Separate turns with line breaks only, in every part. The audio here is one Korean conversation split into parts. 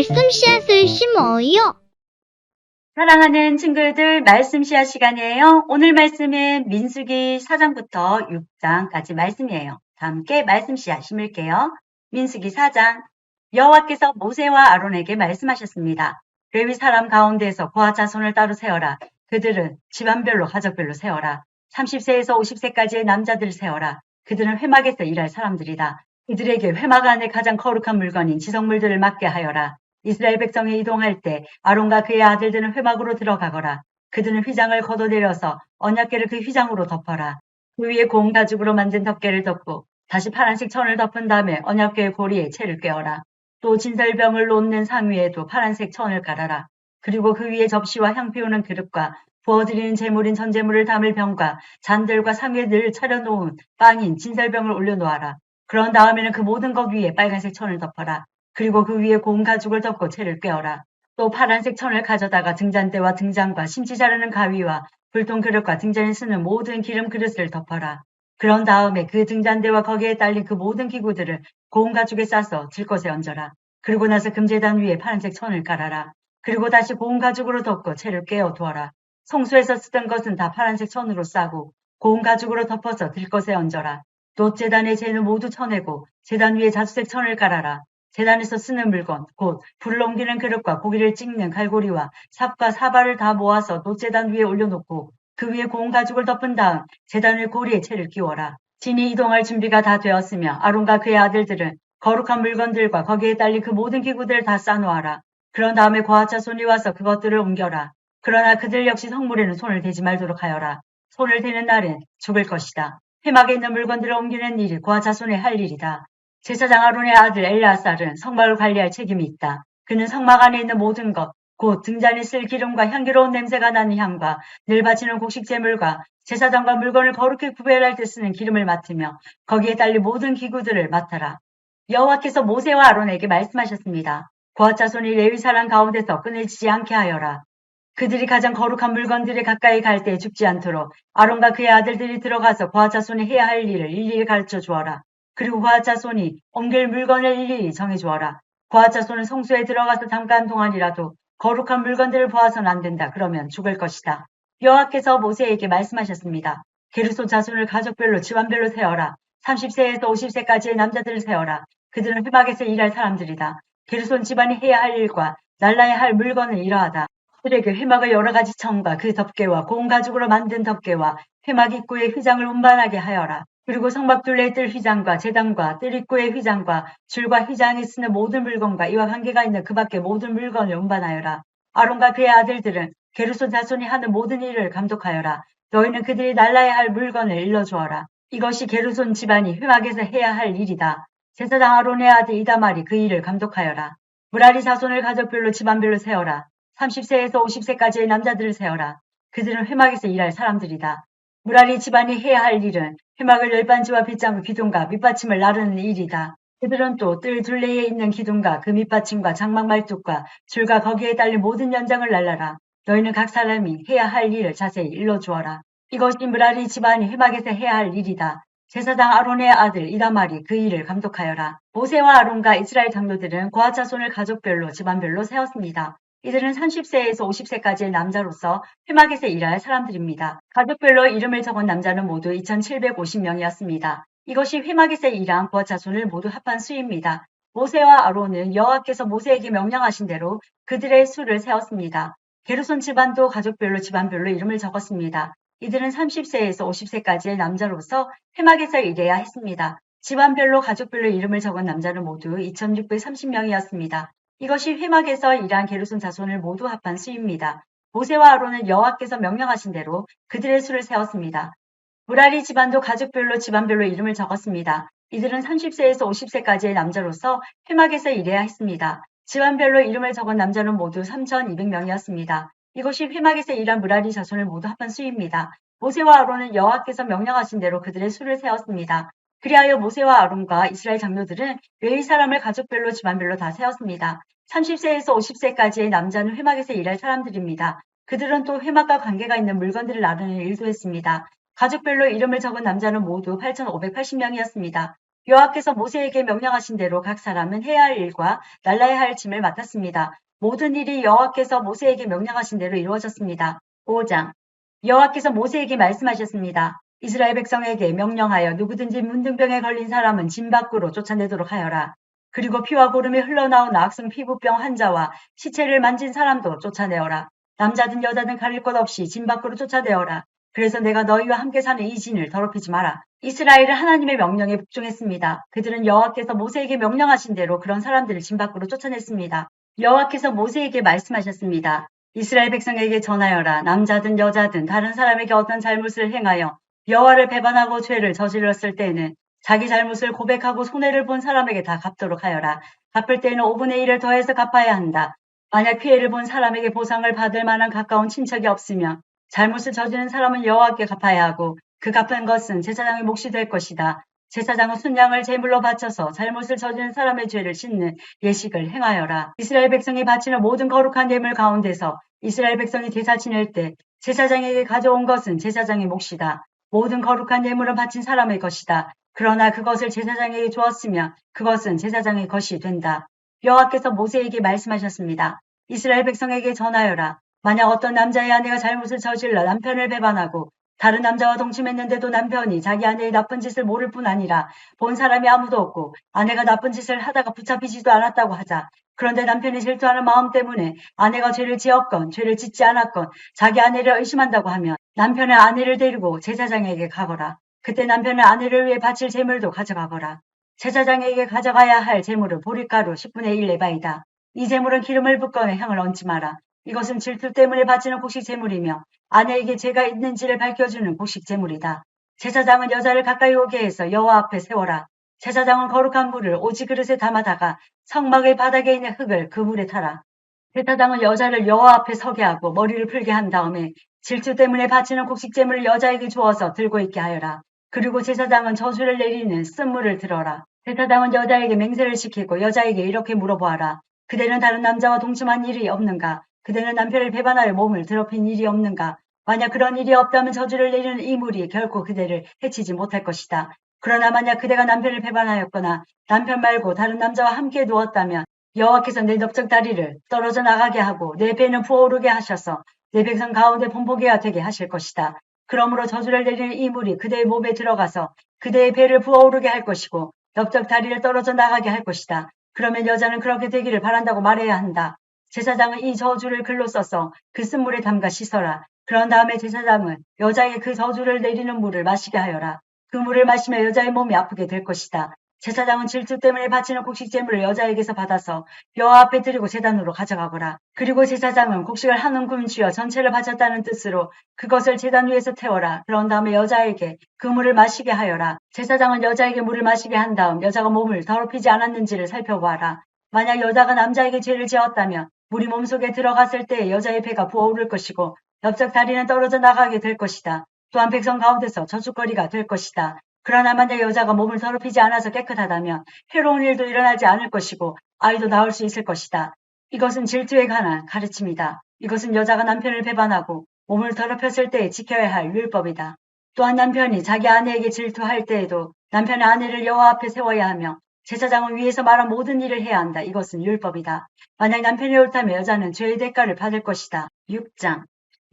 말씀 씨앗을 심어요.
사랑하는 친구들, 말씀 씨앗 시간이에요. 오늘 말씀은 민수기 4장부터 6장까지 말씀이에요. 다 함께 말씀 씨앗 심을게요. 민수기 4장. 여호와께서 모세와 아론에게 말씀하셨습니다. 레위 사람 가운데에서 고아 자손을 따로 세어라. 그들은 집안별로 가족별로 세어라. 30세에서 50세까지의 남자들을 세어라. 그들은 회막에서 일할 사람들이다. 그들에게 회막 안에 가장 거룩한 물건인 지성물들을 맡게 하여라. 이스라엘 백성이 이동할 때 아론과 그의 아들들은 회막으로 들어가거라. 그들은 휘장을 걷어내려서 언약궤를 그 휘장으로 덮어라. 그 위에 고운 가죽으로 만든 덮개를 덮고 다시 파란색 천을 덮은 다음에 언약궤의 고리에 채를 꿰어라. 또 진설병을 놓는 상 위에도 파란색 천을 깔아라. 그리고 그 위에 접시와 향 피우는 그릇과 부어드리는 제물인 전제물을 담을 병과 잔들과 상 위에 늘 차려놓은 빵인 진설병을 올려놓아라. 그런 다음에는 그 모든 것 위에 빨간색 천을 덮어라. 그리고 그 위에 고운 가죽을 덮고 채를 꿰어라. 또 파란색 천을 가져다가 등잔대와 등잔과 심지 자르는 가위와 불통 그릇과 등잔에 쓰는 모든 기름 그릇을 덮어라. 그런 다음에 그 등잔대와 거기에 딸린 그 모든 기구들을 고운 가죽에 싸서 들것에 얹어라. 그리고 나서 금제단 위에 파란색 천을 깔아라. 그리고 다시 고운 가죽으로 덮고 채를 꿰어 두어라. 성소에서 쓰던 것은 다 파란색 천으로 싸고 고운 가죽으로 덮어서 들것에 얹어라. 또 제단의 재는 모두 쳐내고 제단 위에 자주색 천을 깔아라. 제단에서 쓰는 물건, 곧 불을 옮기는 그릇과 고기를 찍는 갈고리와 삽과 사발을 다 모아서 놋제단 위에 올려놓고 그 위에 고운 가죽을 덮은 다음 제단의 고리에 채를 끼워라. 진이 이동할 준비가 다 되었으며 아론과 그의 아들들은 거룩한 물건들과 거기에 딸린 그 모든 기구들을 다 싸놓아라. 그런 다음에 고아자손이 와서 그것들을 옮겨라. 그러나 그들 역시 성물에는 손을 대지 말도록 하여라. 손을 대는 날은 죽을 것이다. 회막에 있는 물건들을 옮기는 일이 고아자손의 할 일이다. 제사장 아론의 아들 엘르아살은 성막을 관리할 책임이 있다. 그는 성막 안에 있는 모든 것, 곧 등잔에 쓸 기름과 향기로운 냄새가 나는 향과 늘 바치는 곡식 제물과 제사장과 물건을 거룩히 구별할 때 쓰는 기름을 맡으며 거기에 달린 모든 기구들을 맡아라. 여호와께서 모세와 아론에게 말씀하셨습니다. 고아 자손이 레위 사람 가운데서 끊어지지 않게 하여라. 그들이 가장 거룩한 물건들에 가까이 갈 때 죽지 않도록 아론과 그의 아들들이 들어가서 고아 자손이 해야 할 일을 일일이 가르쳐 주어라. 그리고 고아 자손이 옮길 물건을 일일이 정해 주어라. 고아 자손은 성소에 들어가서 잠깐 동안이라도 거룩한 물건들을 보아서는 안 된다. 그러면 죽을 것이다. 여호와께서 모세에게 말씀하셨습니다. 게르손 자손을 가족별로 집안별로 세어라. 30세에서 50세까지의 남자들을 세어라. 그들은 회막에서 일할 사람들이다. 게르손 집안이 해야 할 일과 날라야 할 물건은 이러하다. 그들에게 회막의 여러 가지 천과 그 덮개와 고운 가죽으로 만든 덮개와 회막 입구의 휘장을 운반하게 하여라. 그리고 성막 둘레에 뜰 휘장과 제단과 뜰 입구의 휘장과 줄과 휘장에 쓰는 모든 물건과 이와 관계가 있는 그 밖의 모든 물건을 운반하여라. 아론과 그의 아들들은 게르손 자손이 하는 모든 일을 감독하여라. 너희는 그들이 날라야 할 물건을 일러주어라. 이것이 게르손 집안이 회막에서 해야 할 일이다. 제사장 아론의 아들 이다말이 그 일을 감독하여라. 무라리 자손을 가족별로 집안별로 세어라. 30세에서 50세까지의 남자들을 세어라. 그들은 회막에서 일할 사람들이다. 무라리 집안이 해야 할 일은 회막을 열반지와 빗장구 기둥과 밑받침을 나르는 일이다. 그들은 또 뜰 둘레에 있는 기둥과 그 밑받침과 장막 말뚝과 줄과 거기에 달린 모든 연장을 날라라. 너희는 각 사람이 해야 할 일을 자세히 일러주어라. 이것이 무라리 집안이 회막에서 해야 할 일이다. 제사장 아론의 아들 이다말이 그 일을 감독하여라. 모세와 아론과 이스라엘 장로들은 고아 자손을 가족별로 집안별로 세웠습니다. 이들은 30세에서 50세까지의 남자로서 회막에서 일할 사람들입니다. 가족별로 이름을 적은 남자는 모두 2,750명이었습니다. 이것이 회막에서 일한 고아 자손을 모두 합한 수입니다. 모세와 아론은 여호와께서 모세에게 명령하신 대로 그들의 수를 세웠습니다. 게르손 집안도 가족별로 집안별로 이름을 적었습니다. 이들은 30세에서 50세까지의 남자로서 회막에서 일해야 했습니다. 집안별로 가족별로 이름을 적은 남자는 모두 2,630명이었습니다. 이것이 회막에서 일한 게르손 자손을 모두 합한 수입니다. 모세와 아론은 여호와께서 명령하신 대로 그들의 수를 세웠습니다. 무라리 집안도 가족별로 집안별로 이름을 적었습니다. 이들은 30세에서 50세까지의 남자로서 회막에서 일해야 했습니다. 집안별로 이름을 적은 남자는 모두 3,200명이었습니다. 이것이 회막에서 일한 무라리 자손을 모두 합한 수입니다. 모세와 아론은 여호와께서 명령하신 대로 그들의 수를 세웠습니다. 그리하여 모세와 아론과 이스라엘 장로들은 레위 사람을 가족별로 집안별로 다 세웠습니다. 30세에서 50세까지의 남자는 회막에서 일할 사람들입니다. 그들은 또 회막과 관계가 있는 물건들을 나르는 일도 했습니다. 가족별로 이름을 적은 남자는 모두 8,580명이었습니다. 여호와께서 모세에게 명령하신 대로 각 사람은 해야 할 일과 날라야 할 짐을 맡았습니다. 모든 일이 여호와께서 모세에게 명령하신 대로 이루어졌습니다. 5장. 여호와께서 모세에게 말씀하셨습니다. 이스라엘 백성에게 명령하여 누구든지 문둥병에 걸린 사람은 짐 밖으로 쫓아내도록 하여라. 그리고 피와 고름이 흘러나온 악성 피부병 환자와 시체를 만진 사람도 쫓아내어라. 남자든 여자든 가릴 것 없이 짐 밖으로 쫓아내어라. 그래서 내가 너희와 함께 사는 이 진을 더럽히지 마라. 이스라엘은 하나님의 명령에 복종했습니다. 그들은 여호와께서 모세에게 명령하신 대로 그런 사람들을 짐 밖으로 쫓아냈습니다. 여호와께서 모세에게 말씀하셨습니다. 이스라엘 백성에게 전하여라. 남자든 여자든 다른 사람에게 어떤 잘못을 행하여 여호와를 배반하고 죄를 저질렀을 때에는 자기 잘못을 고백하고 손해를 본 사람에게 다 갚도록 하여라. 갚을 때에는 5분의 1을 더해서 갚아야 한다. 만약 피해를 본 사람에게 보상을 받을 만한 가까운 친척이 없으면 잘못을 저지른 사람은 여호와께 갚아야 하고 그 갚은 것은 제사장의 몫이 될 것이다. 제사장은 순양을 제물로 바쳐서 잘못을 저지른 사람의 죄를 씻는 예식을 행하여라. 이스라엘 백성이 바치는 모든 거룩한 예물 가운데서 이스라엘 백성이 제사 지낼 때 제사장에게 가져온 것은 제사장의 몫이다. 모든 거룩한 예물은 바친 사람의 것이다. 그러나 그것을 제사장에게 주었으면 그것은 제사장의 것이 된다. 여호와께서 모세에게 말씀하셨습니다. 이스라엘 백성에게 전하여라. 만약 어떤 남자의 아내가 잘못을 저질러 남편을 배반하고 다른 남자와 동침했는데도 남편이 자기 아내의 나쁜 짓을 모를 뿐 아니라 본 사람이 아무도 없고 아내가 나쁜 짓을 하다가 붙잡히지도 않았다고 하자. 그런데 남편이 질투하는 마음 때문에 아내가 죄를 지었건 죄를 짓지 않았건 자기 아내를 의심한다고 하면 남편은 아내를 데리고 제사장에게 가거라. 그때 남편은 아내를 위해 바칠 제물도 가져가거라. 제사장에게 가져가야 할 제물은 보리가루 10분의 1 레바이다. 이 제물은 기름을 붓거나 향을 얹지 마라. 이것은 질투 때문에 바치는 곡식 제물이며 아내에게 죄가 있는지를 밝혀주는 곡식 제물이다. 제사장은 여자를 가까이 오게 해서 여호와 앞에 세워라. 제사장은 거룩한 물을 오지 그릇에 담아다가 성막의 바닥에 있는 흙을 그 물에 타라. 제사장은 여자를 여호와 앞에 서게 하고 머리를 풀게 한 다음에 질투 때문에 바치는 곡식 제물을 여자에게 주어서 들고 있게 하여라. 그리고 제사장은 저주를 내리는 쓴물을 들어라. 제사장은 여자에게 맹세를 시키고 여자에게 이렇게 물어보아라. 그대는 다른 남자와 동침한 일이 없는가? 그대는 남편을 배반하여 몸을 더럽힌 일이 없는가? 만약 그런 일이 없다면 저주를 내리는 이 물이 결코 그대를 해치지 못할 것이다. 그러나 만약 그대가 남편을 배반하였거나 남편 말고 다른 남자와 함께 누웠다면 여호와께서 내 넓적 다리를 떨어져 나가게 하고 내 배는 부어오르게 하셔서 내 백성 가운데 본보기가 되게 하실 것이다. 그러므로 저주를 내리는 이 물이 그대의 몸에 들어가서 그대의 배를 부어오르게 할 것이고 넓적 다리를 떨어져 나가게 할 것이다. 그러면 여자는 그렇게 되기를 바란다고 말해야 한다. 제사장은 이 저주를 글로 써서 그 쓴물에 담가 씻어라. 그런 다음에 제사장은 여자에게 그 저주를 내리는 물을 마시게 하여라. 그 물을 마시며 여자의 몸이 아프게 될 것이다. 제사장은 질투 때문에 바치는 곡식 제물을 여자에게서 받아서 여호와 앞에 드리고 제단으로 가져가거라. 그리고 제사장은 곡식을 한 움큼 쥐어 전체를 바쳤다는 뜻으로 그것을 제단 위에서 태워라. 그런 다음에 여자에게 그 물을 마시게 하여라. 제사장은 여자에게 물을 마시게 한 다음 여자가 몸을 더럽히지 않았는지를 살펴보아라. 만약 여자가 남자에게 죄를 지었다면 물이 몸속에 들어갔을 때 여자의 배가 부어오를 것이고 넓적 다리는 떨어져 나가게 될 것이다. 또한 백성 가운데서 저축거리가 될 것이다. 그러나 만약 여자가 몸을 더럽히지 않아서 깨끗하다면 해로운 일도 일어나지 않을 것이고 아이도 낳을 수 있을 것이다. 이것은 질투에 관한 가르침이다. 이것은 여자가 남편을 배반하고 몸을 더럽혔을 때 지켜야 할 율법이다. 또한 남편이 자기 아내에게 질투할 때에도 남편의 아내를 여호와 앞에 세워야 하며 제사장은 위에서 말한 모든 일을 해야 한다. 이것은 율법이다. 만약 남편이 옳다면 여자는 죄의 대가를 받을 것이다. 6장.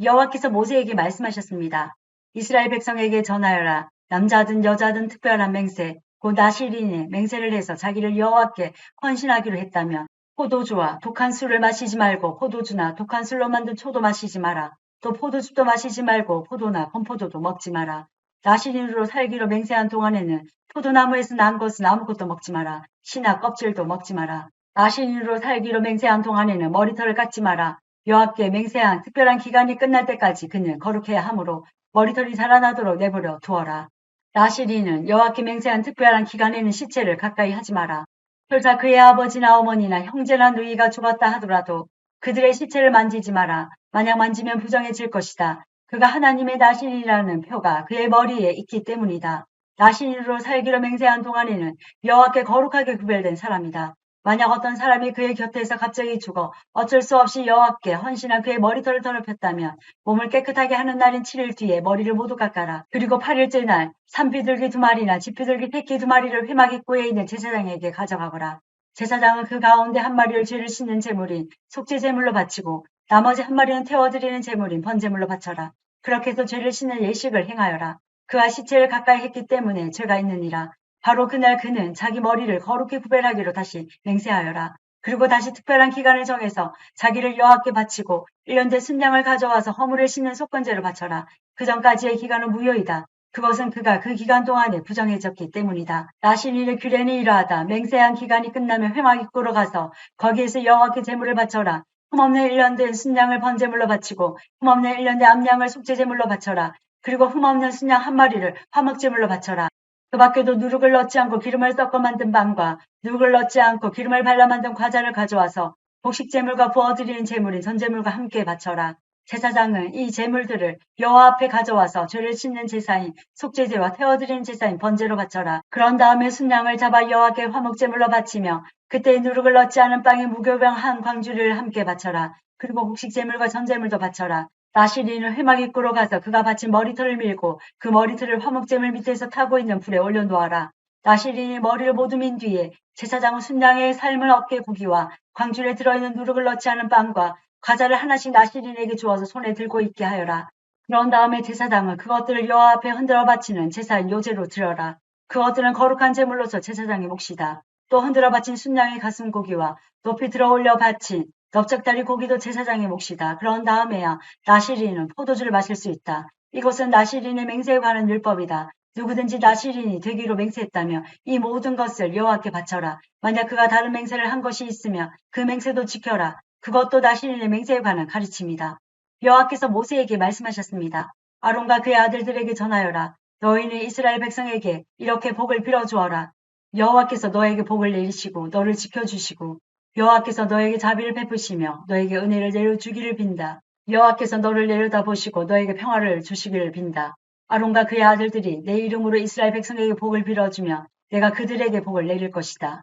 여호와께서 모세에게 말씀하셨습니다. 이스라엘 백성에게 전하여라. 남자든 여자든 특별한 맹세, 곧 나실인의 맹세를 해서 자기를 여호와께 헌신하기로 했다면 포도주와 독한 술을 마시지 말고 포도주나 독한 술로 만든 초도 마시지 마라. 또 포도즙도 마시지 말고 포도나 건포도도 먹지 마라. 나실인으로 살기로 맹세한 동안에는 포도나무에서 난 것은 아무것도 먹지 마라. 씨나 껍질도 먹지 마라. 나실인으로 살기로 맹세한 동안에는 머리털을 깎지 마라. 여호와께 맹세한 특별한 기간이 끝날 때까지 그는 거룩해야 하므로 머리털이 자라나도록 내버려 두어라. 나실인은 여호와께 맹세한 특별한 기간에는 시체를 가까이 하지 마라. 설사 그의 아버지나 어머니나 형제나 누이가 죽었다 하더라도 그들의 시체를 만지지 마라. 만약 만지면 부정해질 것이다. 그가 하나님의 나실이라는 표가 그의 머리에 있기 때문이다. 나실인으로 살기로 맹세한 동안에는 여호와께 거룩하게 구별된 사람이다. 만약 어떤 사람이 그의 곁에서 갑자기 죽어 어쩔 수 없이 여호와께 헌신한 그의 머리털을 더럽혔다면 몸을 깨끗하게 하는 날인 7일 뒤에 머리를 모두 깎아라. 그리고 8일째 날 산비둘기 2마리나 집비둘기 새끼 2마리를 회막 입구에 있는 제사장에게 가져가거라. 제사장은 그 가운데 1마리를 죄를 씻는 제물인 속죄 제물로 바치고 나머지 1마리는 태워드리는 제물인 번제물로 바쳐라. 그렇게 해서 죄를 씻는 예식을 행하여라. 그가 시체를 가까이 했기 때문에 죄가 있느니라. 바로 그날 그는 자기 머리를 거룩히 구별하기로 다시 맹세하여라. 그리고 다시 특별한 기간을 정해서 자기를 여호와께 바치고 1년 된 순양을 가져와서 허물을 씻는 속건제로 바쳐라. 그 전까지의 기간은 무효이다. 그것은 그가 그 기간 동안에 부정해졌기 때문이다. 나신일의 규례는 이러하다. 맹세한 기간이 끝나면 회막 입구로 가서 거기에서 여호와께 제물을 바쳐라. 흠없는 1년 된 순양을 번제물로 바치고 흠없는 1년 된 암양을 속죄제물로 바쳐라. 그리고 흠없는 순양 1마리를 화목제물로 바쳐라. 그 밖에도 누룩을 넣지 않고 기름을 섞어 만든 빵과 누룩을 넣지 않고 기름을 발라 만든 과자를 가져와서 곡식제물과 부어드리는 제물인 전제물과 함께 바쳐라. 제사장은 이 제물들을 여호와 앞에 가져와서 죄를 씻는 제사인 속죄제와 태워드리는 제사인 번제로 바쳐라. 그런 다음에 순양을 잡아 여호와께 화목제물로 바치며 그때 누룩을 넣지 않은 빵의 무교병 한 광주리를 함께 바쳐라. 그리고 곡식제물과 전제물도 바쳐라. 나시린은 회막 입구로 가서 그가 바친 머리털을 밀고 그 머리털을 화목제물 밑에서 타고 있는 불에 올려놓아라. 나시린이 머리를 모두 민 뒤에 제사장은 순양의 삶은 어깨 고기와 광줄에 들어있는 누룩을 넣지 않은 빵과 과자를 하나씩 나시린에게 주어서 손에 들고 있게 하여라. 그런 다음에 제사장은 그것들을 여호와 앞에 흔들어 바치는 제사인 요제로 드려라. 그것들은 거룩한 제물로서 제사장의 몫이다. 또 흔들어 바친 순양의 가슴 고기와 높이 들어 올려 바친 넓적다리 고기도 제사장의 몫이다. 그런 다음에야 나시린은 포도주를 마실 수 있다. 이것은 나시린의 맹세에 관한 율법이다. 누구든지 나시린이 되기로 맹세했다며 이 모든 것을 여호와께 바쳐라. 만약 그가 다른 맹세를 한 것이 있으면 그 맹세도 지켜라. 그것도 나시린의 맹세에 관한 가르침이다. 여호와께서 모세에게 말씀하셨습니다. 아론과 그의 아들들에게 전하여라. 너희는 이스라엘 백성에게 이렇게 복을 빌어주어라. 여호와께서 너에게 복을 내리시고 너를 지켜주시고 여호와께서 너에게 자비를 베푸시며 너에게 은혜를 내려주기를 빈다. 여호와께서 너를 내려다보시고 너에게 평화를 주시기를 빈다. 아론과 그의 아들들이 내 이름으로 이스라엘 백성에게 복을 빌어주며 내가 그들에게 복을 내릴 것이다.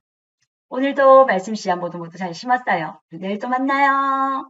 오늘도 말씀 씨앗 모두 잘 심었어요. 내일 또 만나요.